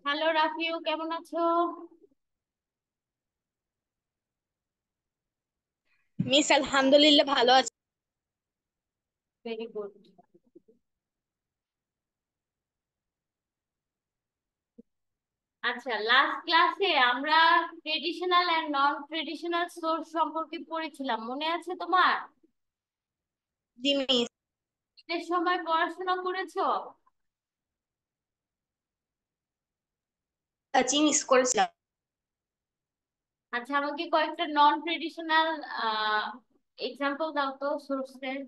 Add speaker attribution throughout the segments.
Speaker 1: Hello Rafiu, কেমন আছো?
Speaker 2: Miss আলহামদুলিল্লাহ ভালো আছে।
Speaker 1: Very good. আচ্ছা, লাস্ট ক্লাসে আমরা traditional and non traditional source সম্পর্কে পড়েছিলাম, মনে আছে তোমার?
Speaker 2: জি মিস।
Speaker 1: এর সময় পড়াশোনা করেছো?
Speaker 2: জি মিস করেছিলাম।
Speaker 1: আচ্ছা, আমাকে কয়েকটা নন ট্রেডিশনাল এক্সাম্পল দাও তো সোর্সের।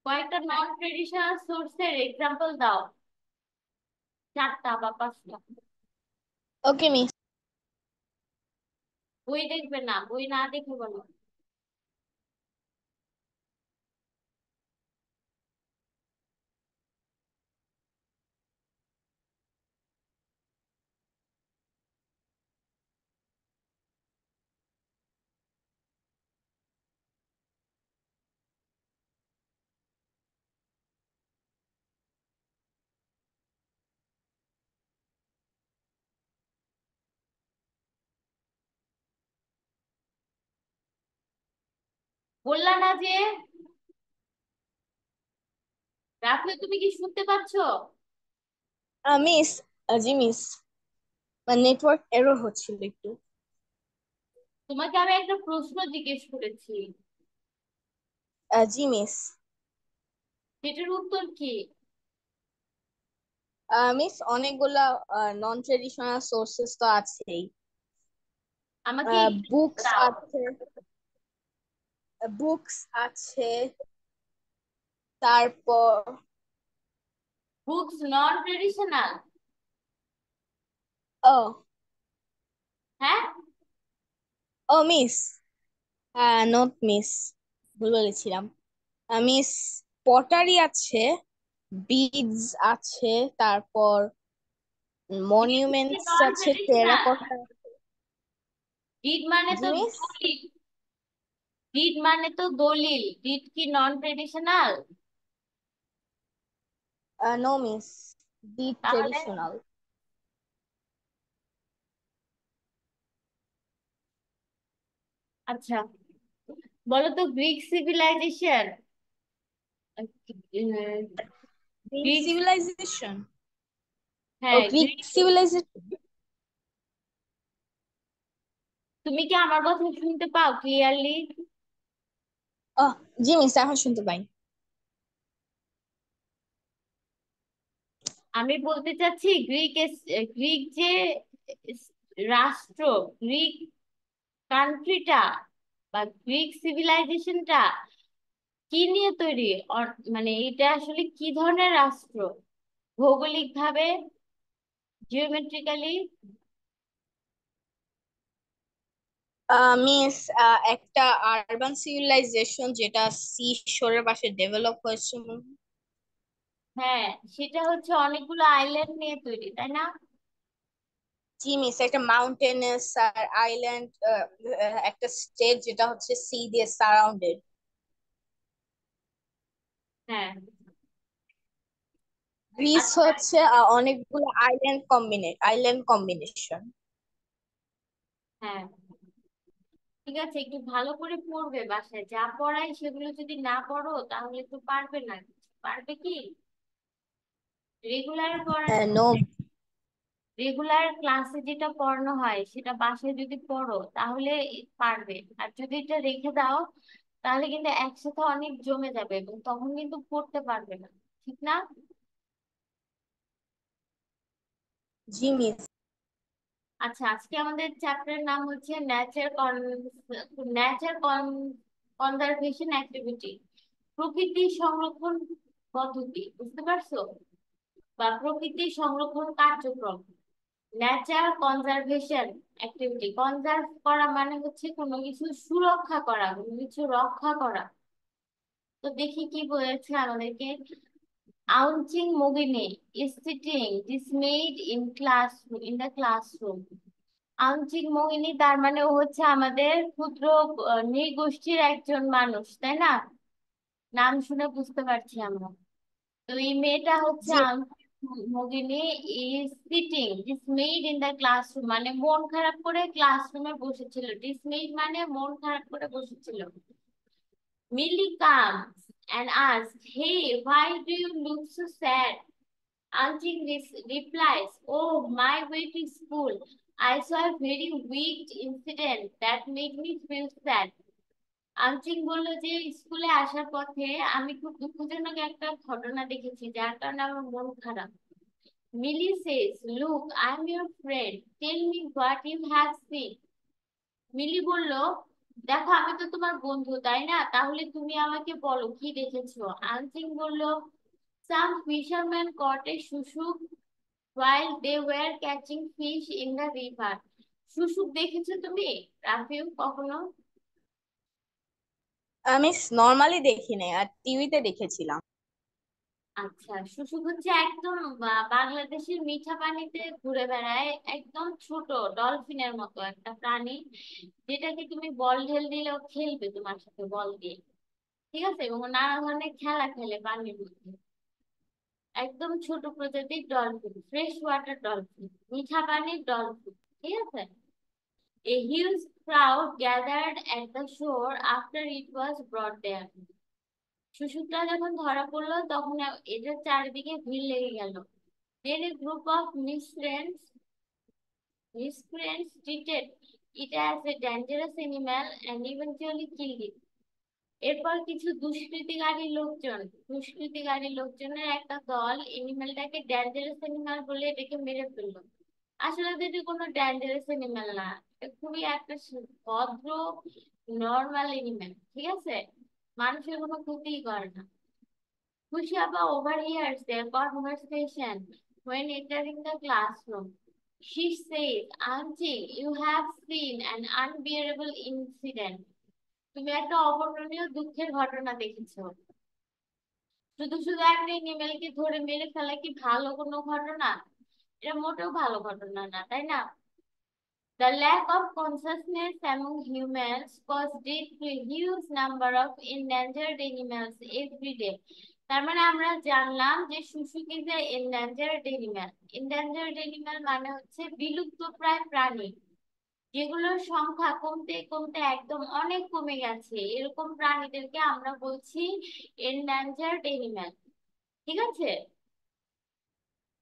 Speaker 1: কয়েকটা নন ট্রেডিশনাল সোর্সের এক্সাম্পল দাও, 4টা বা 5টা।
Speaker 2: ওকে মিস।
Speaker 1: বই দেখবে না, বই না দেখে বলো। বললা না যে? রাফিউ, তুমি কি শুনতে পাচ্ছো?
Speaker 2: মিস। জি মিস, নেটওয়ার্ক এরর হচ্ছিল একটু।
Speaker 1: তোমাকে আমি একটা প্রশ্ন জিজ্ঞেস করেছি,
Speaker 2: জি মিস।
Speaker 1: সেটার উত্তর কি?
Speaker 2: মিস অনেকগুলা নন ট্রেডিশনাল সোর্সেস তো আছেই।
Speaker 1: আমাকে
Speaker 2: বুকস
Speaker 1: দাও।
Speaker 2: আছে, বুকস আছে, তারপর
Speaker 1: বুকস নন ট্রেডিশনাল?
Speaker 2: ও
Speaker 1: হ্যাঁ।
Speaker 2: ও মিস, নট মিস, ভুল বলেছিলাম। মিস, পটারি আছে, বিডস আছে, তারপর মনিউমেন্টস
Speaker 1: নন
Speaker 2: আছে,
Speaker 1: ট্রেডিশনাল?
Speaker 2: টেরাকোটা।
Speaker 1: ডিড মানে
Speaker 2: জি
Speaker 1: তো
Speaker 2: মিস।
Speaker 1: দলিল। ডিড মানে তো দলিল, ডিড কি non traditional?
Speaker 2: No miss, B
Speaker 1: তাহলে
Speaker 2: ট্রেডিশনাল।
Speaker 1: আচ্ছা, বলো তো Greek civilization,
Speaker 2: Greek
Speaker 1: Greek,
Speaker 2: civilization. ও
Speaker 1: হ্যাঁ
Speaker 2: গ্রিক
Speaker 1: গ্রিক।
Speaker 2: সিভিলাইজেশন।
Speaker 1: তুমি কি আমার কথা শুনতে পাও ক্লিয়ারলি?
Speaker 2: ও জি মিস, এখন শুনতে পাই।
Speaker 1: আমি বলতে চাচ্ছি গ্রিক গ্রিক যে রাষ্ট্র, গ্রিক কান্ট্রিটা বা গ্রিক সিভিলাইজেশনটা কি নিয়ে তৈরি? মানে এটা আসলে কি ধরনের রাষ্ট্র, ভৌগোলিক ভাবে, জিওমেট্রিক্যালি?
Speaker 2: মিস, একটা আরবান সিভিলাইজেশন যেটা সি শোরের পাশে ডেভেলপ হয়েছে
Speaker 1: হ্যাঁ, সেটা হচ্ছে অনেকগুলো আইল্যান্ড নিয়ে তৈরি, তাই না?
Speaker 2: জি মিস, একটা মাউন্টেনাস আর আইল্যান্ড, একটা স্টেট যেটা হচ্ছে সি দিয়ে সারাউন্ডেড।
Speaker 1: হ্যাঁ।
Speaker 2: গ্রিস
Speaker 1: আচ্ছা।
Speaker 2: হচ্ছে অনেকগুলো আইল্যান্ড কম্বিনেশন।
Speaker 1: হ্যাঁ, ঠিক আছে, একটু ভালো করে পড়বে, বাসায় যা পড়াই সেগুলো যদি না পড়ো তাহলে তো পারবে না কিছু। পারবে কি? রেগুলার পড়া,
Speaker 2: নো।
Speaker 1: রেগুলার ক্লাসে যেটা পড়ানো হয় সেটা বাসায় যদি পড়ো তাহলে পারবে। আর যদি এটা রেখে দাও তাহলে কিন্তু একসাথে অনেক জমে যাবে এবং তখন কিন্তু পড়তে পারবে না, ঠিক না?
Speaker 2: জি মিস।
Speaker 1: আচ্ছা, আজকে আমাদের চ্যাপ্টারের নাম হচ্ছে নেচার কনজারভেশন অ্যাক্টিভিটি, প্রকৃতি সংরক্ষণ পদ্ধতি, বুঝতে পারছো? বা প্রকৃতি সংরক্ষণ কার্যক্রম। নেচার কনজারভেশন অ্যাক্টিভিটি, কনজার্ভ করা মানে হচ্ছে কোনো কিছু সুরক্ষা করা, কোনো কিছু রক্ষা করা। তো দেখি কি বলেছে আমাদেরকে। Aunching Mogini is sitting dismayed in the classroom. আংশিক মোহিনী তার মানে ও হচ্ছে আমাদের ক্ষুদ্র নৃগোষ্ঠীর একজন মানুষ, তাই না? নাম শুনে বুঝতে পারছি আমরা। তো এই মেয়েটা হচ্ছে
Speaker 2: জি।
Speaker 1: আংশিক Mohini is sitting dismayed in the classroom, মানে মন খারাপ করে ক্লাসরুমে বসেছিল। ডিসমেইড মানে মন খারাপ করে বসেছিল। Millie comes and asks, "Hey, why do you look so sad?" Anjing replies, "Oh, my way to school. I saw a very weak incident that made me feel sad." আনচিং বলল যে স্কুলে আসার পথে আমি খুব দুঃখজনক একটা ঘটনা দেখেছি যার কারণে আমার মন খারাপ। মিলি says, "Look, I'm your friend. Tell me what you have seen." মিলি বলল, "দেখো আমি তো তোমার বন্ধু, তাই না? তাহলে তুমি আমাকে বলো কি দেখেছো?" আনচিং বলল, "Some fishermen caught a শুশুক while they were catching fish in the river." শুশুক দেখেছো তুমি, রাফিউ, কখনো?
Speaker 2: আমি নর্মালি দেখি নাই, আর টিভিতে দেখেছিলাম।
Speaker 1: আচ্ছা, শুশুক হচ্ছে একদম বাংলাদেশের মিঠা পানিতে ঘুরে বেড়ায়, একদম ছোট ডলফিনের মতো একটা প্রাণী, যেটাকে তুমি বল ঢেল দিলেও খেলবে তোমার সাথে বল দিয়ে। ঠিক আছে, এবং ও নানা ধরনের খেলা খেলে পানির মধ্যে। একদম ছোট প্রজাতির ডলফিন, ফ্রেশ ওয়াটার ডলফিন, মিঠা পানির ডলফিন। ঠিক আছে। A huge crowd gathered at the shore after it was brought there. শুশুকটা যখন ধরা পড়লো তখন এটার চারিদিকে ভিড় লেগে গেল। Then a group of miscreants treated it as a dangerous animal and eventually killed it. এরপর কিছু দুষ্কৃতিকারী লোকজনের একটা দল এনিমেলটাকে ডেঞ্জারাস এনিম্যাল বলে এটাকে মেরে ফেললো। আসলে তো এটা কোনো ডেঞ্জারাস এনিম্যাল না, এটা খুবই একটা ভদ্র নর্মাল এনিম্যাল। ঠিক আছে, মানুষের কোনো ক্ষতিই করে না। Kushiaba overhears their conversation when entering the classroom. She says, "Auntie, you have seen an unbearable incident." তুমি একটা অবর্ণনীয় দুঃখের ঘটনা দেখেছো। শুধু শুধু একটা এনিমেলকে ধরে মেরে ফেলা কি ভালো কোনো ঘটনা? এটা মোটেও ভালো ঘটনা না, তাই না? The lack of consciousness among humans causes death to a huge number of endangered animals every day. তার মানে আমরা জানলাম যে shushuk is a endangered animal. Endangered animal মানে হচ্ছে বিলুপ্তপ্রায় প্রাণী, যেগুলোর সংখ্যা কমতে কমতে একদম অনেক কমে গেছে, এরকম প্রাণীদেরকে আমরা বলছি এন্ডেঞ্জার্ড এনিম্যাল। ঠিক আছে।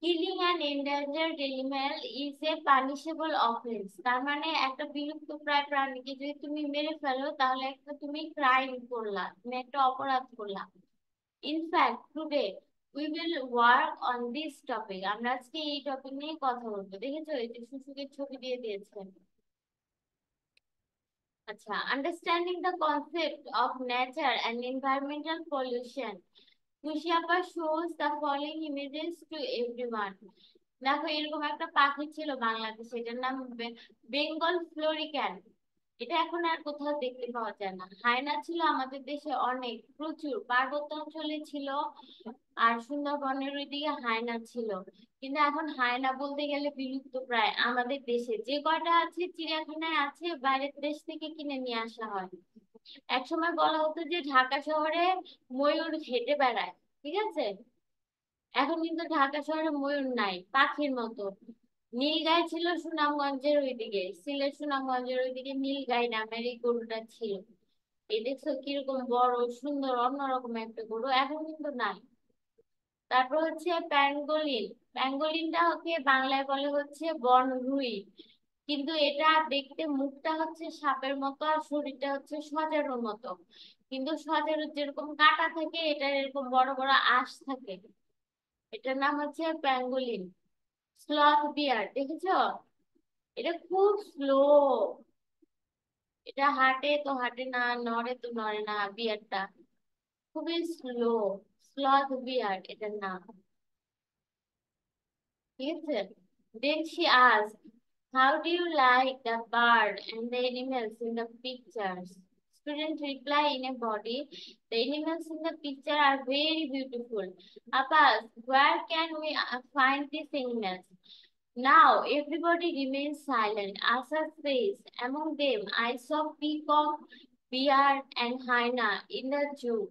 Speaker 1: Killing an endangered animal is a punishable offence, তার মানে একটা বিলুপ্তপ্রায় প্রাণীকে যদি তুমি মেরে ফেলো তাহলে একটা তুমি ক্রাইম করলা, তুমি একটা অপরাধ করলা। In fact today we will work on this topic, আমরা আজকে এই টপিক নিয়ে কথা বলবো। দেখেছো, এই যে শুশুকের ছবি দিয়ে দিয়েছেন। আচ্ছা, understanding the concept of nature and environmental pollution, Kushiapa shows the following images to everyone. দেখো, এরকম একটা পাখি ছিল বাংলাদেশে, এটার নাম বেঙ্গল ফ্লোরিক্যান। এটা এখন আর কোথাও দেখতে পাওয়া যায় না। হায়না ছিল আমাদের দেশে অনেক, প্রচুর পার্বত্য অঞ্চলে ছিল, আর সুন্দরবনের ওইদিকে হায়না ছিল। কিন্তু এখন হায়না বলতে গেলে বিলুপ্ত প্রায়। আমাদের দেশে যে কয়টা আছে চিড়িয়াখানায় আছে, বাইরের দেশ থেকে কিনে নিয়ে আসা হয়। একসময় বলা হতো যে ঢাকা শহরে ময়ূর হেঁটে বেড়ায়। ঠিক আছে, এখন কিন্তু ঢাকা শহরে ময়ূর নাই, পাখির মতো। নীলগাই ছিল সুনামগঞ্জের ওইদিকে, সিলেট সুনামগঞ্জের ওইদিকে নীলগাই নামের এই গরুটা ছিল। এই দেখছো কিরকম বড় সুন্দর অন্যরকম একটা গরু, এখন কিন্তু নাই। তারপর হচ্ছে প্যাঙ্গোলিন। প্যাঙ্গোলিনটা হচ্ছে বাংলায় বলে হচ্ছে বনরুই, কিন্তু এটা দেখতে মুখটা হচ্ছে সাপের মতো আর শরীরটা হচ্ছে সজারুর মতো। কিন্তু সজারুর যেরকম কাঁটা থাকে, এটার এরকম বড় বড় আঁশ থাকে। এটার নাম হচ্ছে প্যাঙ্গোলিন। স্লথ বিয়ার দেখেছো, এটা খুব স্লো, এটা হাঁটে তো হাঁটে না, নড়ে তো নড়ে না, বিয়ারটা খুবই স্লো। স্লথ বিয়ার এটার নাম। ঠিক আছে। Then she asked, "How do you like the bird and the animals in the pictures?" Student reply in a body. The animals in the picture are very beautiful. Abbas, where can we find these animals? Now everybody remains silent. Asa says, among them I saw peacock, bear, and hyena in the zoo,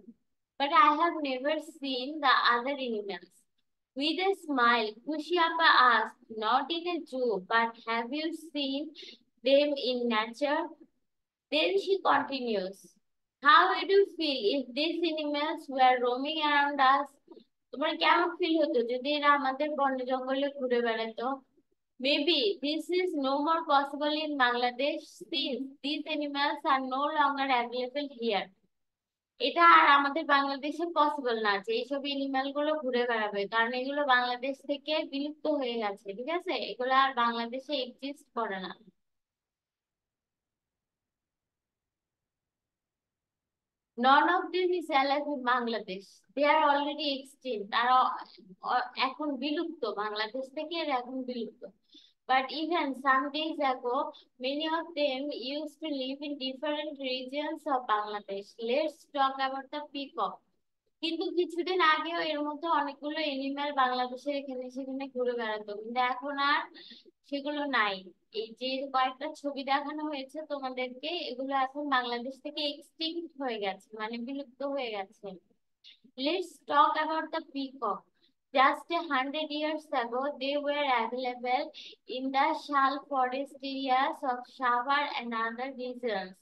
Speaker 1: but I have never seen the other animals. With a smile, Kushiapa asked, not in a zoo, but have you seen them in nature? Then she continues, how would you feel if these animals were roaming around us? তোমার কেমন feel হতো যদি এরা আমাদের বন জঙ্গলে ঘুরে বেড়াতো? Maybe this is no more possible in Bangladesh since these animals are no longer available here. এটা আর আমাদের বাংলাদেশে পসিবল না যে এইসব এনিম্যাল গুলো ঘুরে বেড়াবে, কারণ এগুলো বাংলাদেশ থেকে বিলুপ্ত হয়ে গেছে, ঠিক আছে, এগুলো আর বাংলাদেশে এক্সিস্ট করে না। None of them is alive in Bangladesh. They are already extinct. তারা এখন বিলুপ্ত, বাংলাদেশ থেকে এরা এখন বিলুপ্ত। But even some days ago, many of them used to live in different regions of Bangladesh. Let's talk about the peacock. কিন্তু কিছুদিন আগেও এর মধ্যে অনেকগুলো এনিম্যাল বাংলাদেশের এখানে সেখানে ঘুরে বেড়াতো, কিন্তু এখন আর সেগুলো নাই। এই যে কয়েকটা ছবি দেখানো হয়েছে তোমাদেরকে, এগুলো এখন বাংলাদেশ থেকে এক্সটিংক্ট হয়ে গেছে, মানে বিলুপ্ত হয়ে গেছে। Let's talk about the peacock. Just 100 years ago, they were available in the shal forest areas of Savar and other regions.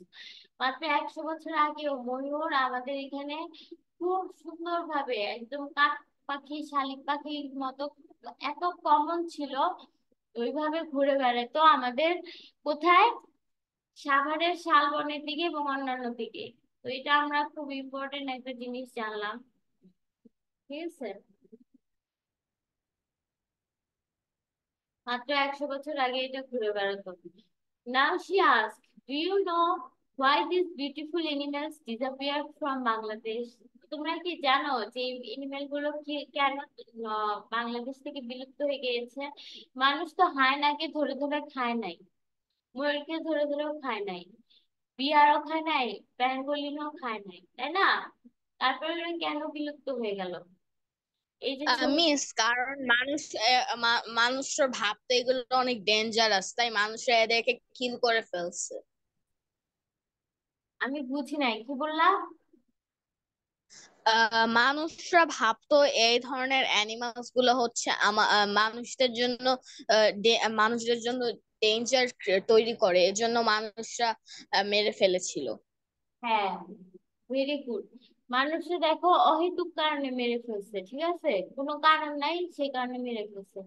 Speaker 1: মাত্র 100 বছর আগেও ময়ূর আমাদের এখানে খুব সুন্দরভাবে একদম কাক পাখি শালিক পাখির মতো এত কমন ছিল, ওইভাবে ঘুরে বেড়াতো আমাদের কোথায়, সাভারের শালবনের দিকে এবং অন্যান্য দিকে। তো এটা আমরা খুব ইম্পর্টেন্ট একটা জিনিস জানলাম, ঠিক আছে। মাত্র 100 বছর আগে এটা ঘুরে বেড়াতো। Now she asked, do you know why these beautiful animals disappeared from Bangladesh? তোমরা কি জানো যে এনিমেল গুলো কি কেন বাংলাদেশ থেকে বিলুপ্ত হয়ে গিয়েছে? মানুষ তো হায়নাকে ধরে ধরে খায় নাই, ময়ূরকে ধরে ধরেও খায় নাই, বিয়ারও খায় নাই, প্যাঙ্গোলিনও খায় নাই, তাই না? তারপরে ওরা কেন বিলুপ্ত হয়ে গেল? এই যে ছবি,
Speaker 2: মিস কারণ মানুষের ভাবতে এগুলো অনেক ডেঞ্জারাস, তাই মানুষরা এদেরকে কিল করে ফেলছে।
Speaker 1: আমি বুঝি নাই কি বললা।
Speaker 2: মানুষরা ভাবতো এই ধরনের অ্যানিমালস গুলো হচ্ছে মানুষদের জন্য ডেঞ্জার তৈরি করে, এজন্য মানুষরা মেরে ফেলেছিল।
Speaker 1: হ্যাঁ, ভেরি গুড। মানুষে দেখো অহেতুক কারণে মেরে ফেলছে, ঠিক আছে, কোনো কারণ নাই সেই কারণে মেরে ফেলছে,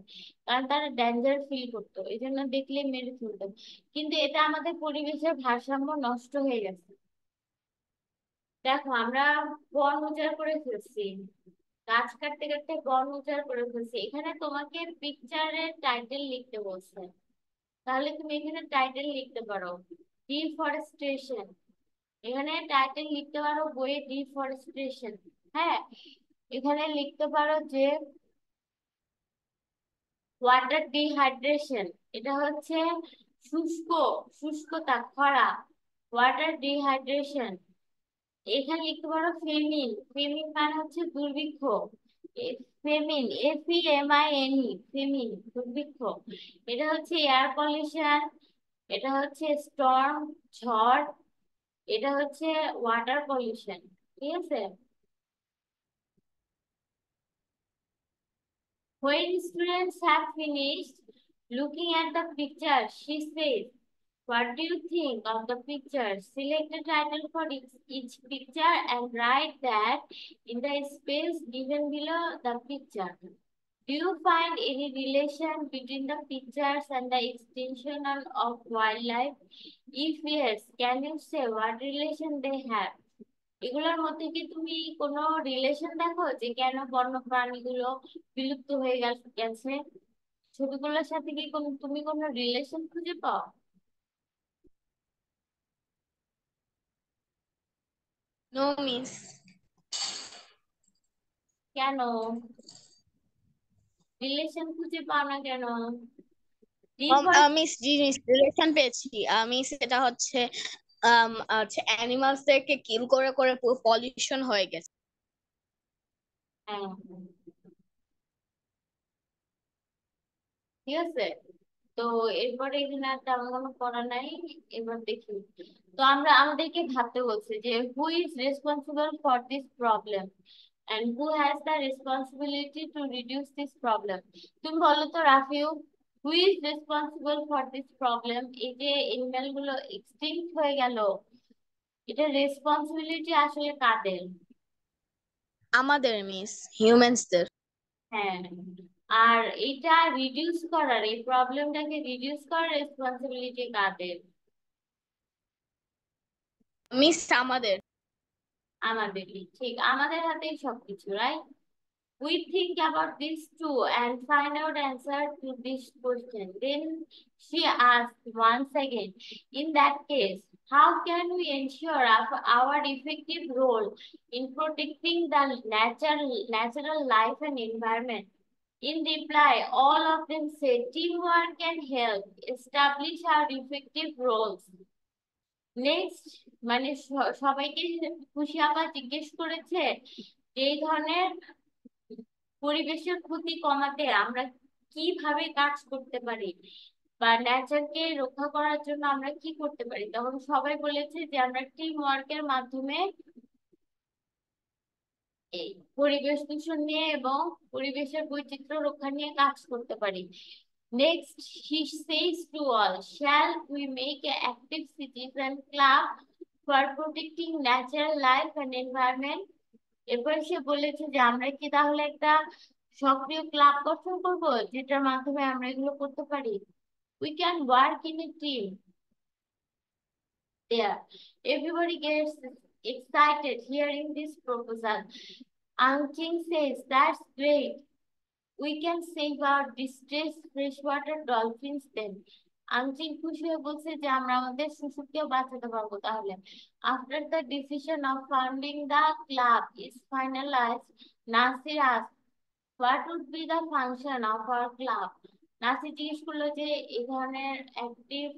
Speaker 1: কারণ তারা ডেঞ্জার ফিল করতো এই জন্য দেখলে মেরে ফেলতো। কিন্তু এটা আমাদের পরিবেশের ভারসাম্য নষ্ট হয়ে গেছে। দেখো আমরা বন উজাড় করে ফেলছি, গাছ কাটতে কাটতে বন উজাড় করে ফেলছি। এখানে তোমাকে পিকচারের টাইটেল লিখতে বলছে, তাহলে তুমি এখানে টাইটেল লিখতে পারো ডিফরেস্টেশন। এখানে টাইটেল লিখতে পারো বইয়ে ডিফরেস্টেশন। হ্যাঁ, এখানে লিখতে পারো যে ওয়াটার ডিহাইড্রেশন, এটা হচ্ছে শুষ্ক, শুষ্কতা, খরা, ওয়াটার ডিহাইড্রেশন। এখানে লিখতে পারো ফেমিন, ফেমিন মানে হচ্ছে দুর্ভিক্ষ, ফেমিন, FEMINE, ফেমিন দুর্ভিক্ষ। এটা হচ্ছে এয়ার পলিউশন, এটা হচ্ছে স্টর্ম, ঝড়, এটা হচ্ছে ওয়াটার পলিউশন, ঠিক আছে। When students have finished looking at the picture, she says, what do you think of the picture? Select a title for each picture and write that in the space given below the picture. Do you find any relation between the pictures and the extinction of wildlife? If yes, can you say what relation they have? এগুলোর মধ্যে কি তুমি কোনো relation দেখো যে কেন বন্য প্রাণীগুলো বিলুপ্ত হয়ে গেছে? ছবিগুলোর সাথে কি তুমি কোনো রিলেশন খুঁজে পাও?
Speaker 2: No miss.
Speaker 1: কেন রিলেশন খুঁজে পাও না কেন? ডিফল্ট।
Speaker 2: মিস, জি মিস, রিলেশন পেয়েছি। মিস এটা হচ্ছে হচ্ছে অ্যানিমালস দেরকে কিল করে করে পুরো পলিউশন হয়ে গেছে।
Speaker 1: হ্যাঁ, ঠিক আছে। তো এরপরে এখানে আর তেমন কোনো পড়া নাই। এবার দেখি, তো আমরা আমাদেরকে ভাবতে বলছে যে who is responsible for this problem and who has the responsibility to reduce this problem? তুমি বলো তো Rafiu, who is responsible for this problem? এই যে এনিম্যাল গুলো এক্সটিংক্ট হয়ে গেল, এটা রেসপন্সিবিলিটি আসলে কাদের?
Speaker 2: আমাদের মিস, হিউম্যানসদের।
Speaker 1: হ্যাঁ, আর এটা রিডিউস করার, এই প্রবলেমটাকে রিডিউস করার রেসপন্সিবিলিটি কাদের?
Speaker 2: মিস আমাদের।
Speaker 1: আমাদেরই, ঠিক আমাদের হাতেই সবকিছু, right? We think about this too and find out answer to this question. Then she asked once again, in that case, how can we ensure our effective role in protecting the natural life and environment? In reply, all of them said teamwork can help establish our effective roles. Next, মানে সবাইকে খুশি আপা জিজ্ঞেস করেছে যে এই ধরনের পরিবেশের ক্ষতি কমাতে আমরা কিভাবে কাজ করতে পারি, বা নেচারকে রক্ষা করার জন্য আমরা কি করতে পারি। তখন সবাই বলেছে যে আমরা টিম ওয়ার্কের মাধ্যমে এই পরিবেশ দূষণ নিয়ে এবং পরিবেশের বৈচিত্র্য রক্ষা নিয়ে কাজ করতে পারি। Next, he says to all, shall we make a active citizen club for protecting natural life and environment? এরপর সে বলেছে যে আমরা কি তাহলে একটা সক্রিয় ক্লাব গঠন করব যেটার মাধ্যমে আমরা এগুলো করতে পারি। We can work in a team there. Everybody gets excited hearing this proposal. Angqing says, that's great. We can save our distressed freshwater dolphins then. আংচিং খুশি হয়ে বলছে যে আমরা আমাদের শিশুকেও বাঁচাতে পারবো তাহলে। After the decision of founding the club is finalized, Nasir asked, what would be the function of our club? নাসি জিজ্ঞেস করলো যে এই ধরনের অ্যাক্টিভ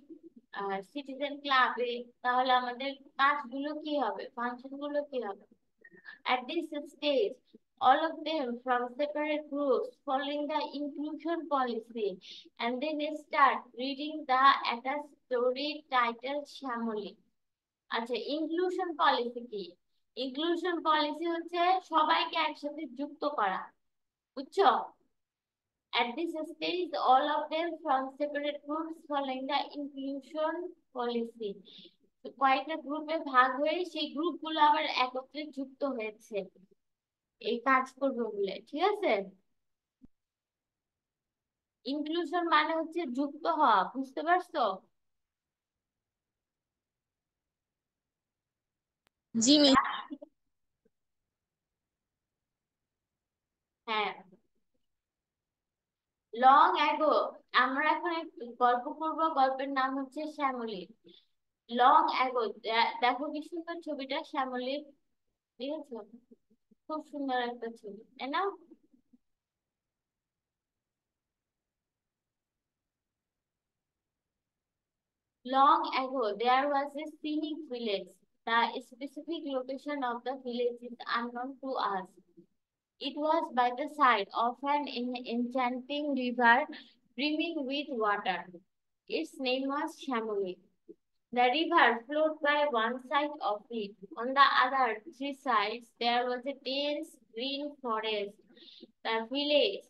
Speaker 1: সিটিজেন ক্লাবে তাহলে আমাদের কাজগুলো কি হবে, ফাংশন গুলো কি হবে? At this stage, all of them from separate groups following the inclusion policy, and then start reading the attached story titled Shamoli. আচ্ছা, ইনক্লুশন পলিসি কি? ইনক্লুশন পলিসি হচ্ছে সবাইকে একসাথে যুক্ত করা, বুঝছো? At this stage, all of them from separate groups following the inclusion policy. তো কয়েকটা গ্রুপে ভাগ হয়ে সেই গ্রুপগুলো আবার একত্রে যুক্ত হয়েছে এই কাজ করবে বলে, ঠিক আছে? ইনক্লুশন মানে হচ্ছে যুক্ত হওয়া, বুঝতে পারছো?
Speaker 2: জি মিস।
Speaker 1: হ্যাঁ, লং অ্যাগো, আমরা এখন একটু গল্প করবো, গল্পের নাম হচ্ছে শ্যামলী। লং অ্যাগো, দেখো কি সুন্দর ছবিটা শ্যামলীর, ঠিক আছে? খুব সুন্দর একটা ছবি, তাই না? Long ago, there was a scenic village. The specific location of the village is unknown to us. It was by the side of an enchanting river brimming with water. Its name was Shamoli. The river flowed by one side of it. On the other three sides, there was a dense green forest. The village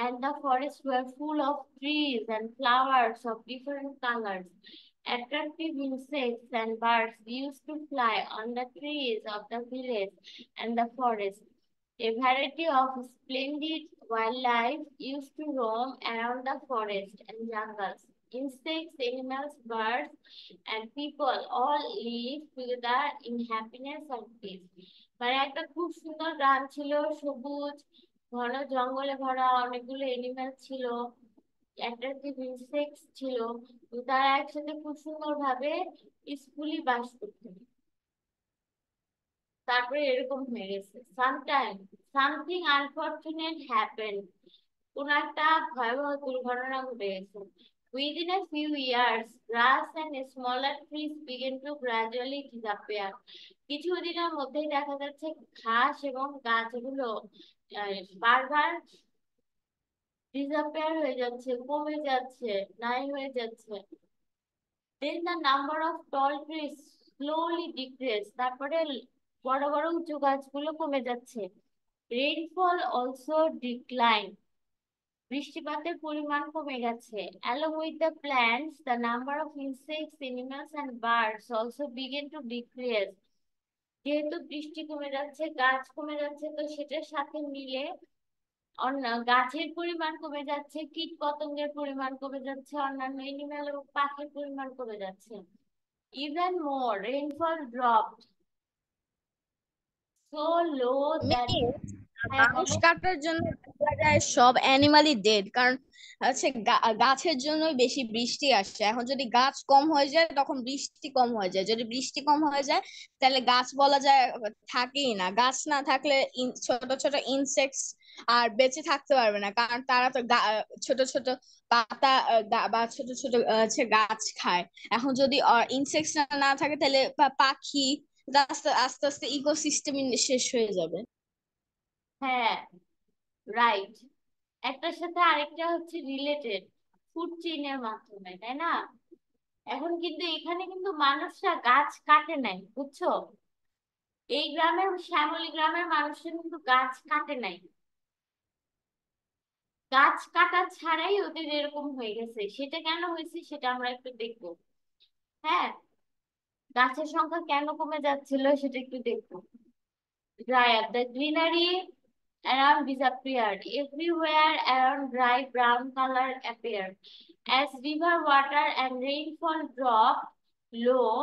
Speaker 1: and the forests were full of trees and flowers of different colors. Attractive insects and birds used to fly on the trees of the village and the forest. A variety of splendid wildlife used to roam around the forest and jungles. Insects, animals, birds, and people all live together in happiness and peace. মানে একটা খুব সুন্দর গ্রাম ছিল, সবুজ ঘন জঙ্গলে ভরা, অনেকগুলো এনিম্যাল ছিল, অ্যাট্রাকটিভ ইনসেক্টস ছিল। তো তারা একসাথে খুব সুন্দর ভাবে পিসফুলি বাস করতো। তারপরে এরকম হয়ে গেছে, সামটাইম সামথিং আনফরচুনেট হ্যাপেন, কোন একটা ভয়াবহ দুর্ঘটনা ঘটে গেছে। Within a few years, grass and smaller trees began to gradually disappear. কিছুদিনের মধ্যেই দেখা যাচ্ছে ঘাস এবং গাছগুলো বারবার ডিসঅ্যাপিয়ার হয়ে যাচ্ছে, কমে যাচ্ছে, নাই হয়ে যাচ্ছে। Then the number of tall trees slowly decreased. তারপরে বড় বড় উঁচু গাছগুলো কমে যাচ্ছে। Rainfall also declined. বৃষ্টিপাতের পরিমাণ কমে গেছে। Along with the plants, the number of insects, animals and birds also began to decrease. যেহেতু বৃষ্টি কমে যাচ্ছে, গাছ কমে যাচ্ছে, তো সেটার সাথে মিলে অন্য গাছের পরিমাণ কমে যাচ্ছে, কীট পতঙ্গের পরিমাণ কমে যাচ্ছে, অন্যান্য এনিম্যাল এবং পাখির পরিমাণ কমে যাচ্ছে। Even more, rainfall dropped so low that হ্যাঁ
Speaker 2: বাঁশ
Speaker 1: বলো।
Speaker 2: কাটার জন্য দেখা যায় সব অ্যানিমালই ডেড, কারণ হচ্ছে গাছের জন্যই বেশি বৃষ্টি আসে। এখন যদি গাছ কম হয়ে যায় তখন বৃষ্টি কম হয়ে যায়, যদি বৃষ্টি কম হয়ে যায় তাহলে গাছ বলা যায় থাকেই না। গাছ না থাকলে ছোট ছোট ইনসেক্টস আর বেঁচে থাকতে পারবে না, কারণ তারা তো ছোট ছোট পাতা বা ছোট ছোট হচ্ছে গাছ খায়। এখন যদি ইনসেক্টস না থাকে তাহলে পাখি আস্তে আস্তে আস্তে ইকোসিস্টেম শেষ হয়ে যাবে।
Speaker 1: হ্যাঁ, রাইট। একটার সাথে আরেকটা হচ্ছে রিলেটেড, ফুড চেইনের মাধ্যমে, তাই না? এখন কিন্তু এখানে কিন্তু মানুষরা গাছ কাটে নাই, বুঝছো? এই গ্রামের, শ্যামলী গ্রামের মানুষরা কিন্তু গাছ কাটে নাই। গাছ কাটা ছাড়াই ওদের এরকম হয়ে গেছে। সেটা কেন হয়েছে সেটা আমরা একটু দেখবো। হ্যাঁ, গাছের সংখ্যা কেন কমে যাচ্ছিল সেটা একটু দেখবো। Dry up. The greenery around disappeared. Everywhere around dry brown color appeared. As river water and rainfall dropped low,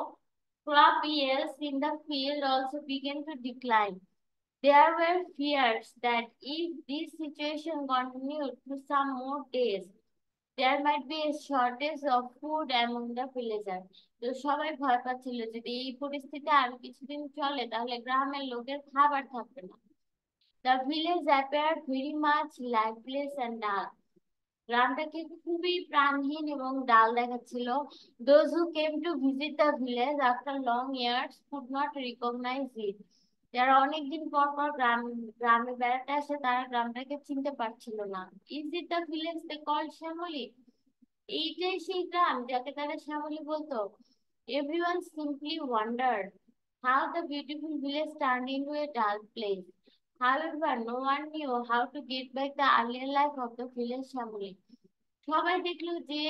Speaker 1: crop yields in the field also began to decline. There were fears that if this situation continued for some more days, there might be a shortage of food among the villagers. তো সবাই ভয় পাচ্ছিল যদি এই পরিস্থিতি আর কিছুদিন চলে তাহলে গ্রামের লোকের খাবার থাকবে না। The village appeared very much lifeless and dull. গ্রামটাকে খুবই প্রাণহীন এবং ডাল দেখাচ্ছিল। Those who came to visit the village after long years could not recognize it. যারা অনেকদিন পর পর গ্রামে বেড়াতে আসে তারা গ্রামটাকে চিনতে পারছিল না। Is it the village they called Shamoli? এইটাই সেই গ্রাম যাকে তারা শ্যামলী বলতো। Everyone simply wondered how the beautiful village turned into a dull place. However, no one knew how to get back the earlier life of the village Shamoli. সবাই দেখলো যে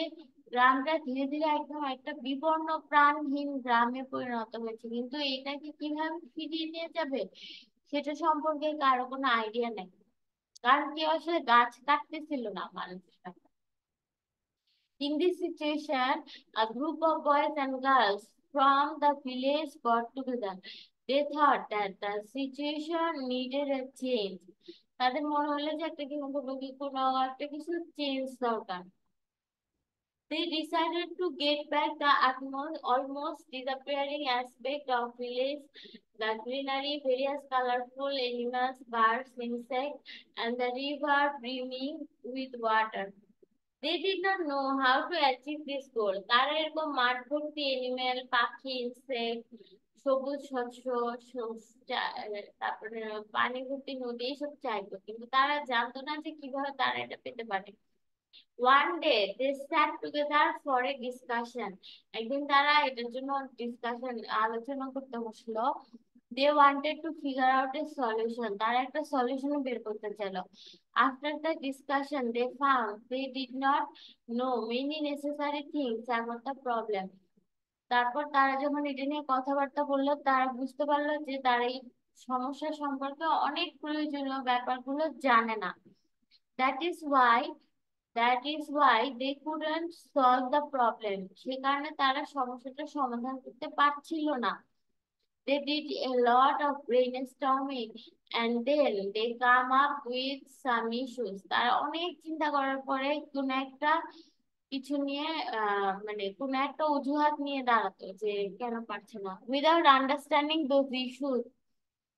Speaker 1: গ্রামটা ধীরে ধীরে একদম একটা বিবর্ণ প্রাণহীন গ্রামে পরিণত হয়েছে, কিন্তু এটাকে কিভাবে ফিরিয়ে নিয়ে যাবে সেটা সম্পর্কে কারো কোনো আইডিয়া নেই, কারণ কেউ আসলে গাছ কাটতেছিল না মানুষরা। In this situation, a group of boys and girls from the village got together. They thought that the situation needed a change. তাদের মনে হলো যে একটা কোনো একটা কিছু চেঞ্জ দরকার। They decided to get back the almost disappearing aspect of village, the greenery, various colorful animals, birds, insects, and the river brimming with water. They did not know how to achieve this goal. তারা এরকম মাঠ ভর্তি animal, পাখি, insect, সবুজ শস্য, তারপরে পানি ভর্তি নদী এইসব চাইতো, কিন্তু তারা জানতো না যে কিভাবে তারা এটা পেতে পারে। One day they sat together for a discussion. একদিন তারা এটার জন্য আলোচনা করতে বসলো। They wanted to figure out a solution. তারা একটা সলিউশন বের করতে চাইলো। After the discussion, they found they did not know many necessary things about the problem. তারপর তারা যখন এটা নিয়ে কথাবার্তা বললো তারা বুঝতে পারলো যে তারা এই সমস্যা সম্পর্কে অনেক প্রয়োজনীয় ব্যাপারগুলো জানে না। That is why That is why they couldn't solve the problem. সে কারণে তারা সমস্যাটা সমাধান করতে পারছিল না। They did a lot of brainstorming and then they come up with some issues. তারা অনেক চিন্তা করার পরে কোন একটা কিছু নিয়ে মানে কোন একটা অজুহাত নিয়ে দাঁড়াতো যে কেন পারছে না। Without understanding those issues,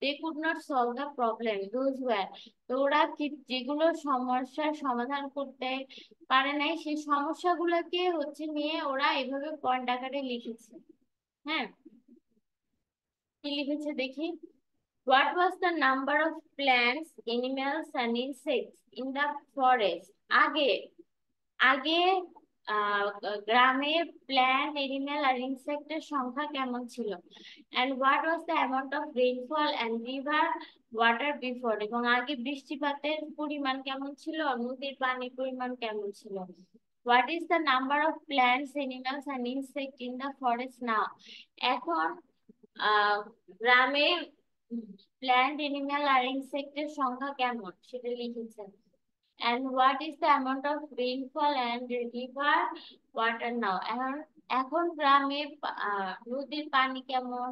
Speaker 1: they could not solve the problem those were. তো ওরা কি যেগুলো সমস্যার সমাধান করতে পারে নাই সেই সমস্যাগুলোকে হচ্ছে নিয়ে ওরা এভাবে পয়েন্ট আকারে লিখেছে। হ্যাঁ, কি লিখেছে দেখি। What was the number of plants animals and insects in the forest. আগে আগে গ্রামে প্ল্যান্ট এনিম্যাল আর ইনসেক্টের সংখ্যা কেমন ছিল। And what was the amount of rainfall and river water before. এবং আগে বৃষ্টিপাতের পরিমাণ কেমন ছিল, নদীর পানির পরিমাণ কেমন ছিল। What is the number of plants animals and insect in the forest now. এখন আহ গ্রামে প্ল্যান্ট এনিম্যাল আর ইনসেক্টের সংখ্যা কেমন সেটা লিখেছেন। And what is the amount of rainfall and river water now? এখন এখন গ্রামে নদীর পানি কেমন,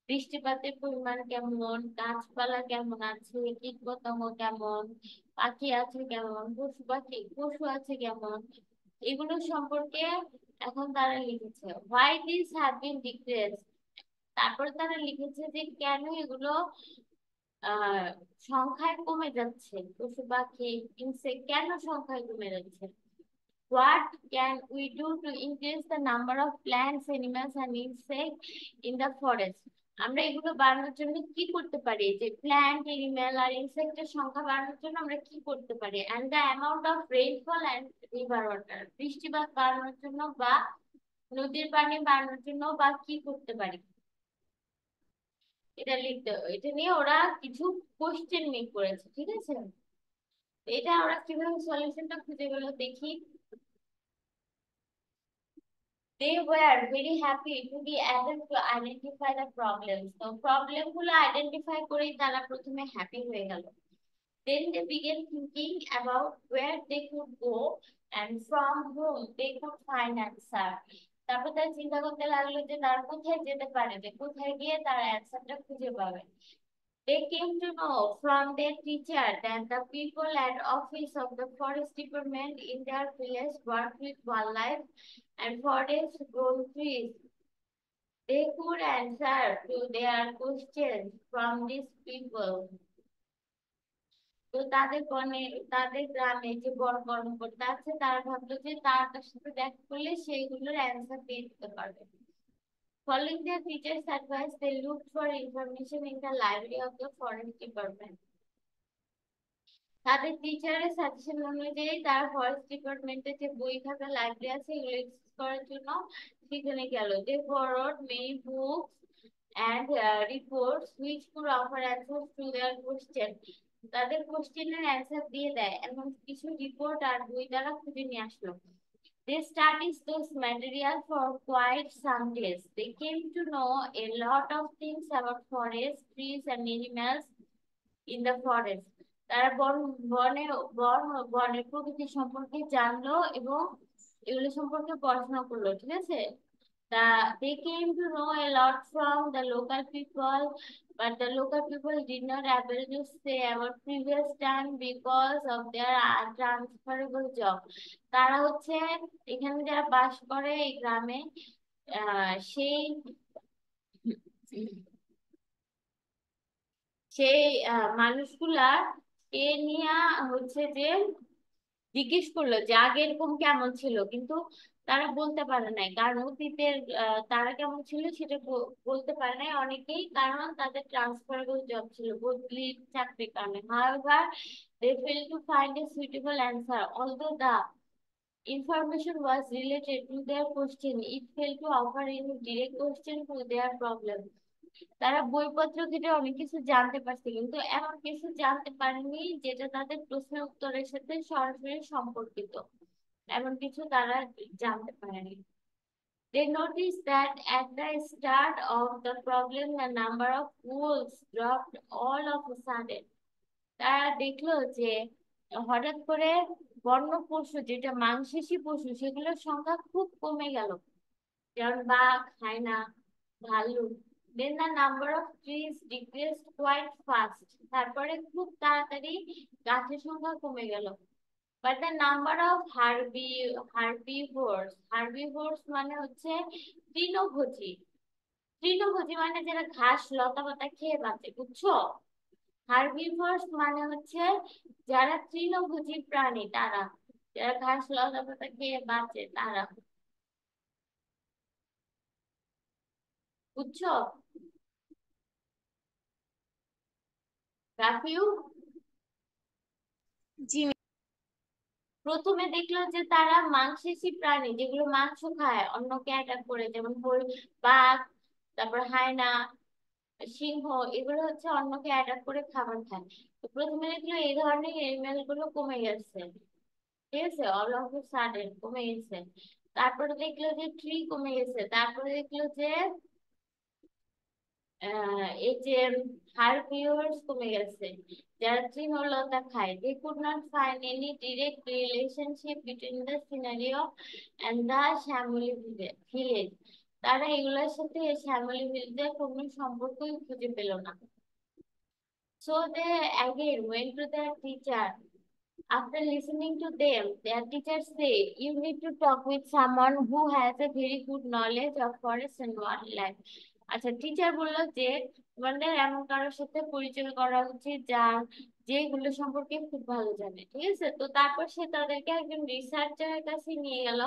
Speaker 1: বৃষ্টিপাতের পরিমাণ কেমন, গাছপালা কেমন আছে, কীটপতঙ্গ কেমন, পাখি আছে কেমন, পশু আছে কেমন, এগুলো সম্পর্কে এখন তারা লিখেছে। Why these have been decreased। তারপর তারা লিখেছে যে কেন এগুলো আহ সংখ্যায় কমে যাচ্ছে, পশু পাখি ইনসেক্ট কেন সংখ্যায় কমে যাচ্ছে। What can we do to increase the number of plants, animals and insects in the forest? আমরা এগুলো বাড়ানোর জন্য কি করতে পারি, যে প্ল্যান্ট এনিম্যাল আর ইনসেক্টের সংখ্যা বাড়ানোর জন্য আমরা কি করতে পারি। and the amount of rainfall and river water। বৃষ্টিপাত বাড়ানোর জন্য বা নদীর পানি বাড়ানোর জন্য বা কি করতে পারি, এটা লিখতে হবে। এটা নিয়ে ওরা কিছু কোশ্চেন মেক করেছে, ঠিক আছে। তো এটা ওরা কিভাবে সলিউশনটা খুঁজে গেল দেখি। They were very happy to be able to identify the problems। তো প্রবলেম গুলো আইডেন্টিফাই করেই তারা প্রথমে হ্যাপি হয়ে গেল। Then they began thinking about where they could go and from whom they could find answer। তারপর তারা চিন্তা করতে লাগলো যে তারা কোথায় যেতে পারে, যে কোথায় গিয়ে তারা অ্যান্সারটা খুঁজে পাবে। They came to know from their teacher that the people at office of the forest department in their village work with wildlife and forest grown trees। They could answer to their questions from these people। তো তাদের গ্রামে যে বড় কর্মকর্তা আছে তারা ভাবলো যে তার সাথে দেখা করলে সেইগুলোর অ্যান্সার পেয়ে দিতে পারবে। Following their teacher's advice, they looked for information in the library of the forest department। তাদের টিচারের সাজেশন অনুযায়ী তারা ফরেস্ট ডিপার্টমেন্টের যে বই খাতা লাইব্রেরি আছে এগুলো এক্সেস করার জন্য সেখানে গেল। দে borrowed many books and reports which could offer answers to their question। তাদের কোশ্চেনের অ্যান্সার দিয়ে দেয় এমন কিছু রিপোর্ট আর বই তারা খুঁজে নিয়ে আসলো। They studied those material for quite some days। They came to know a lot of things about forests, trees and animals in the forest। তারা বনের প্রকৃতি সম্পর্কে জানলো এবং এগুলো সম্পর্কে পড়াশোনা করলো, ঠিক আছে। They came to know a lot from the local people, but the local people did not able to say about previous time because of their transferable job। তারা হচ্ছে এখানে যারা বাস করে এই গ্রামে সেই সেই মানুষগুলা এ নিয়ে হচ্ছে যে জিজ্ঞেস করলো যে আগে এরকম কেমন ছিল, কিন্তু তারা বলতে পারে নাই কারণ অতীতের তারা কেমন ছিল সেটা বলতে পারে নাই অনেকেই, কারণ তাদের ট্রান্সফারেবল জব ছিল, বদলি চাকরির কারণে। however they failed to find a suitable answer although the information was related to their question it failed to offer any direct question to their problem। তারা বইপত্র ঘেটে অনেক কিছু জানতে পারছে কিন্তু এমন কিছু জানতে পারেনি যেটা তাদের প্রশ্নের উত্তরের সাথে সরাসরি সম্পর্কিত, এমন কিছু তারা জানতে পারেনি। They noticed that at the start of the problem the number of wolves dropped all of a sudden। তারা দেখলো যে হঠাৎ করে বন্য পশু যেটা মাংসাশী পশু সেগুলোর সংখ্যা খুব কমে গেল, যেমন বাঘ, হায়না, ভাল্লুক। Then the number of trees decreased quite fast। তারপরে খুব তাড়াতাড়ি গাছের সংখ্যা কমে গেল। But the number of herbivores মানে হচ্ছে তৃণভোজী, তৃণভোজী মানে যারা ঘাস লতা পাতা খেয়ে বাঁচে, বুঝছো? হার্বিভোরস মানে হচ্ছে যারা তৃণভোজী প্রাণী, তারা যারা ঘাস লতা পাতা খেয়ে বাঁচে তারা, বুঝছো? রাফিউ,
Speaker 2: জি
Speaker 1: প্রথমে দেখলো যে তারা মাংসাশী প্রাণী, যেগুলো মাংস খায় অন্যকে অ্যাটাক করে, যেমন বাঘ, তারপর হায়না, সিংহ, এগুলো হচ্ছে অন্যকে অ্যাটাক করে খাবার খায়। তো প্রথমে দেখলো এই ধরনের এনিমেল গুলো কমে গেছে, ঠিক আছে, অল অফ সাডেন কমে গেছে। তারপরে দেখলো যে ট্রি কমে গেছে, তারপরে দেখলো যে এই যে হার্বিওরস কমে গেছে, যারা তৃণলতা খায়। they could not find any direct relationship between the scenario and the Shyamoli village. তারা এগুলোর সাথে শ্যামলী ভিলেজের কোনো সম্পর্কই খুঁজে পেল না। So they again went to their teacher. After listening to them, their teacher say, you need to talk with someone who has a very good knowledge of forest and wildlife. আচ্ছা, teacher বললো যে তোমাদের এমন কারোর সাথে পরিচয় করা উচিত যার যেগুলো সম্পর্কে খুব ভালো জানে, ঠিক আছে। তো তারপর সে তাদেরকে একজন রিসার্চারের কাছে নিয়ে গেল।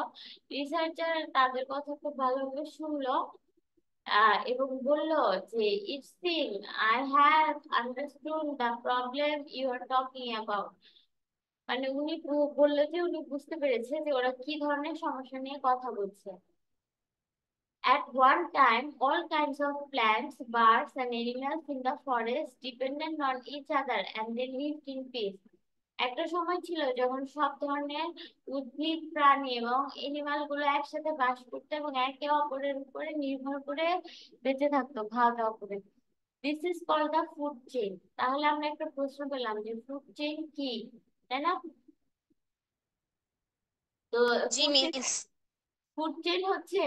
Speaker 1: রিসার্চার তাদের কথা খুব ভালোভাবে শুনলো, এবং বলল যে it seems I have understood the problem you are talking about. মানে উনি বললো যে উনি বুঝতে পেরেছে যে ওরা কি ধরনের সমস্যা নিয়ে কথা বলছে। At one time, all kinds of plants, birds, and animals in the forest depended on each other and they lived in peace. একটা সময় ছিল যখন সব ধরনের উদ্ভিদ, প্রাণী এবং এনিমাল গুলো একসাথে বাস করতো এবং একে অপরের উপরে নির্ভর করে বেঁচে থাকতো, খাওয়া দাওয়া করে। This is called the food chain. তাহলে আমরা একটা প্রশ্ন পেলাম যে ফুড চেইন কি, তাই না? তো
Speaker 2: জি
Speaker 1: ফুড
Speaker 2: মিস।
Speaker 1: Food chain হচ্ছে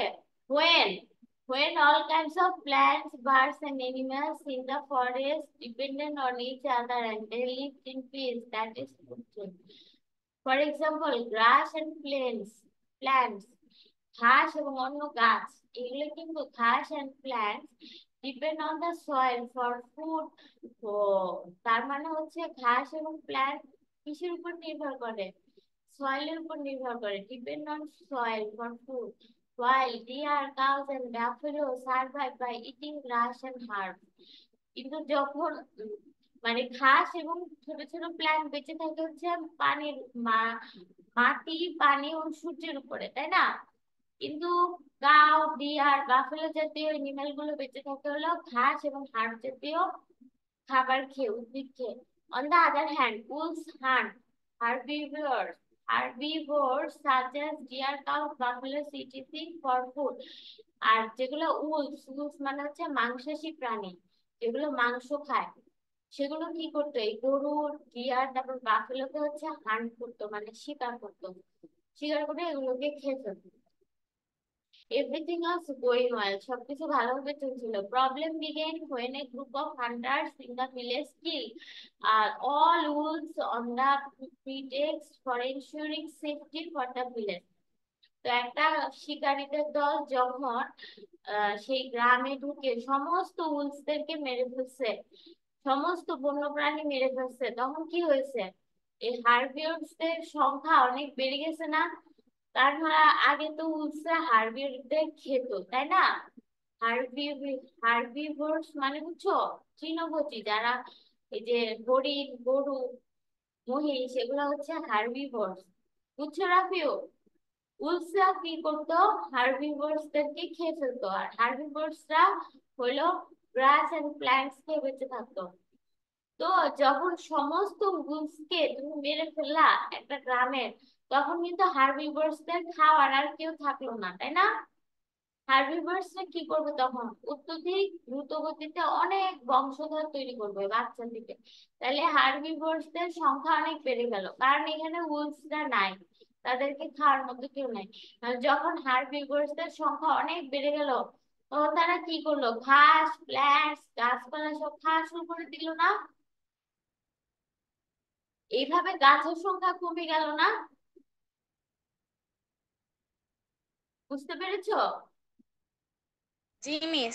Speaker 1: when all kinds of plants, birds and animals in the forest dependent on each other and they lived in peace. That is food chain. For example, grass and plants, ঘাস এবং অন্য গাছ, এগুলো কিন্তু ঘাস and plants depend on the soil for food. তো তার মানে হচ্ছে ঘাস এবং প্ল্যান্ট কিসের উপর নির্ভর করে? সয়েলের উপর নির্ভর করে, depend on soil for food, while deer, cows and buffalo survive by eating grass and herbs. কিন্তু যখন মানে ঘাস এবং ছোট ছোট প্ল্যান্ট বেঁচে থাকে হচ্ছে পানির মাটি, পানি ও সূর্যের উপরে, তাই না? কিন্তু কাউ, ডিয়ার, বাফেলো জাতীয় এনিম্যাল গুলো বেঁচে থাকে হলো ঘাস এবং হাড় জাতীয় খাবার খেয়ে, উদ্ভিদ খেয়ে। On the other hand, wolves hunt herbivores. Herbivores such as deer, cows, buffalo, etc. for food. আর যেগুলো উলস মানে হচ্ছে মাংসাশী প্রাণী, যেগুলো মাংস খায়, সেগুলো কি করতো? এই গরু, ডিয়ার, তারপর বাফেলোকে হচ্ছে হান্ট করতো, মানে শিকার করতো, শিকার করে এগুলোকে খেয়ে ফেলতো। এভরিথিং ওয়াজ গোয়িং ওয়েল, সবকিছু ভালোভাবে চলছিল। Problem begin when a group of hunters in the village killed all wolves on the pretext for ensuring safety for the village. তো একটা শিকারীদের দল যখন সেই গ্রামে ঢুকে সমস্ত উলসদেরকে মেরে ফেলছে, সমস্ত বন্যপ্রাণী মেরে ফেলছে, তখন কি হয়েছে? এই হার্বিভোরসদের সংখ্যা অনেক বেড়ে গেছে না? কারণ ওরা আগে তো উলসরা হার্বিভোরদের খেত, তাই না? হার্বিভোরস মানে বুঝছো, তৃণভোজী যারা, এই যে হরিণ, গরু, মহিষ, এগুলো হচ্ছে হার্বিভোরস, বুঝছো রাফিও? উলসরা কি করতো? হার্বিভোরসদেরকে খেয়ে ফেলতো, আর হার্বিভোরসরা হলো গ্রাস এন্ড প্ল্যান্টস খেয়ে বেঁচে থাকতো। তো যখন সমস্ত উলফকে তুমি মেরে ফেললা একটা গ্রামের, তখন কিন্তু হার্বিভোরসদের খাওয়ার আর কেউ থাকলো না, তাই না? হার্বিভোরসরা কি করবে তখন? অত্যধিক দ্রুত গতিতে অনেক বংশধর তৈরি করবে, বাচ্চা দিবে। তাহলে হার্বিভোরসদের সংখ্যা অনেক বেড়ে গেল, কারণ এখানে উলফরা নাই, তাদেরকে খাওয়ার মতো কেউ নাই। আর যখন হার্বিভোরসদের সংখ্যা অনেক বেড়ে গেল, তখন তারা কি করলো? ঘাস, প্ল্যান্টস, গাছপালা সব খাওয়া শুরু করে দিল না? এইভাবে গাছের সংখ্যা কমে গেল না? বুঝতে পেরেছো?
Speaker 2: জি মিস।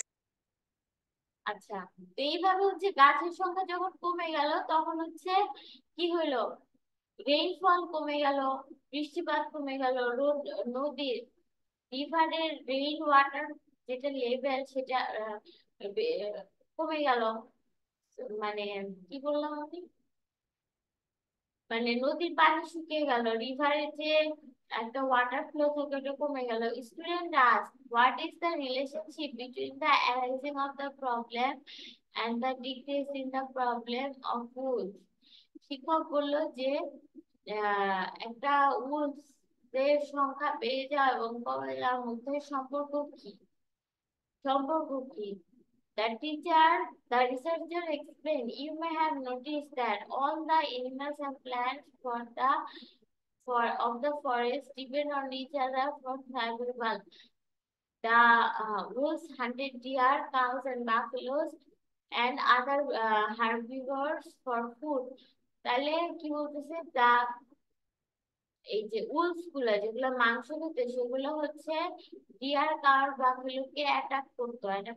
Speaker 1: আচ্ছা, তো এইভাবে হচ্ছে গাছের সংখ্যা যখন কমে গেল তখন হচ্ছে কি হলো, রেইনফল কমে গেল, বৃষ্টিপাত কমে গেল, নদীর রিভারের রেইন ওয়াটার যেটা লেভেল সেটা কমে গেল। মানে কি বললাম আমি, মানে নদীর পানি শুকিয়ে গেল, রিভারের যে একটা ওয়াটার ফ্লো থাকে ওটা কমে গেল। Student ask what is the relationship between the arising of the problem and the decrease in the problem of wools. শিক্ষক বলল যে একটা উলস এর সংখ্যা বেড়ে যাওয়া এবং কমে যাওয়ার মধ্যে সম্পর্ক কি? The teacher, the researcher explained, you may have noticed that all the animals and plants of the forest depend on each other for survival. The wolves hunted deer, cows, and buffaloes and other herbivores for food. তাহলে কি বলতেছে, এই যে Wolf গুলা যেগুলো মাংস খেতে সেগুলো হচ্ছে ডিয়ার কাউ বাফেলোকে অ্যাটাক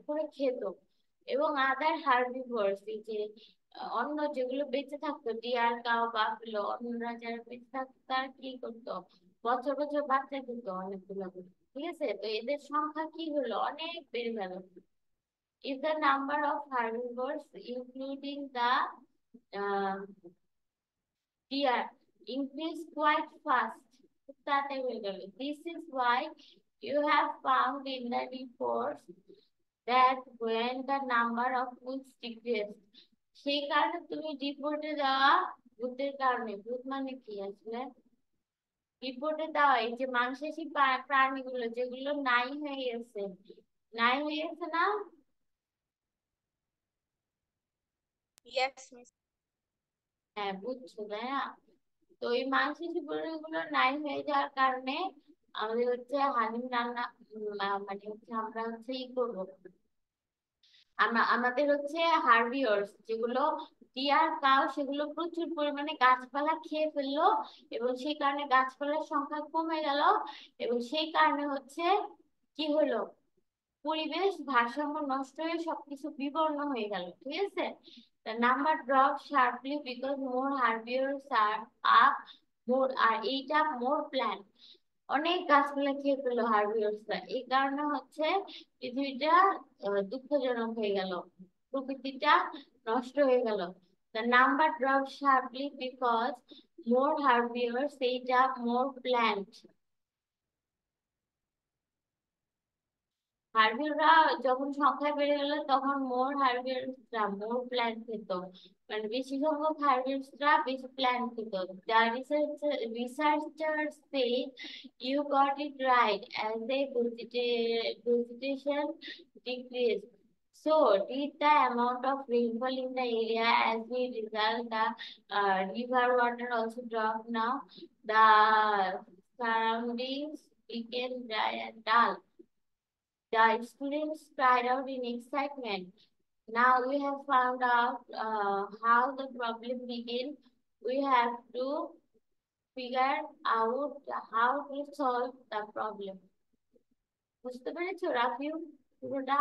Speaker 1: করে খেত। এবং আদার হার্বিভোরস, এই যে অন্য যেগুলো বেঁচে থাকতো, ডিয়ার কাউ বাফেলো, অন্যরা যারা বেঁচে থাকতো তারা কি করতো, বছর বছর বাচ্চা দিত অনেকগুলো করে। ঠিক আছে, তো এদের সংখ্যা কি হলো, অনেক বেড়ে গেল। If the number of herbivores including the deer increase quite fast. তাড়াতাড়ি হয়ে গেল। This is why you have found in the reports that when the number of wolves decreased, সেই কারণে তুমি রিপোর্টে দেওয়া ভূতের কারণে, ভূত মানে কি আসলে, রিপোর্টে দেওয়া এই যে মাংসাশী প্রাণীগুলো যেগুলো নাই হয়ে গেছে না।
Speaker 2: Yes miss.
Speaker 1: হ্যাঁ, বুঝছো তাই না? তো এই মাংসাশী প্রাণীগুলো নাই হয়ে যাওয়ার কারণে আমাদের হচ্ছে হালিম রান্না, মানে হচ্ছে আমরা হচ্ছে করবো, আমাদের হচ্ছে হার্বিওরস যেগুলো ডিয়ার কাউ সেগুলো প্রচুর পরিমাণে গাছপালা খেয়ে ফেললো, এবং সেই কারণে গাছপালার সংখ্যা কমে গেল। এবং সেই কারণে হচ্ছে কি হলো, পরিবেশ ভারসাম্য নষ্ট হয়ে সবকিছু বিবর্ণ হয়ে গেল। ঠিক আছে, the number dropped sharply because more herbivores are up, আর এইটা মোর প্ল্যান্ট, অনেক গাছপালা খেয়ে ফেললো হার্বিভোরসরা। এই কারণে হচ্ছে পৃথিবীটা দুঃখজনক হয়ে গেল, প্রকৃতিটা নষ্ট হয়ে গেল। The number dropped sharply because more herbivores ate up more plant. হার্বিভোররা যখন সংখ্যায় বেড়ে গেল তখন হার্বিভোরসরা মোর প্ল্যান্ট খেত, মানে বেশি সংখ্যক হার্বিভোরসরা বেশি প্ল্যান্ট খেত। The researchers say you got it right, as the vegetation decreased. So did the amount of rainfall in the area. As a result, the river water also dropped. Now the surroundings became dry and dull. The students cried out in excitement. Now we have found out how the problem began. We have to figure out how to solve the problem. বুঝতে পেরেছো রাফিউ পুরোটা?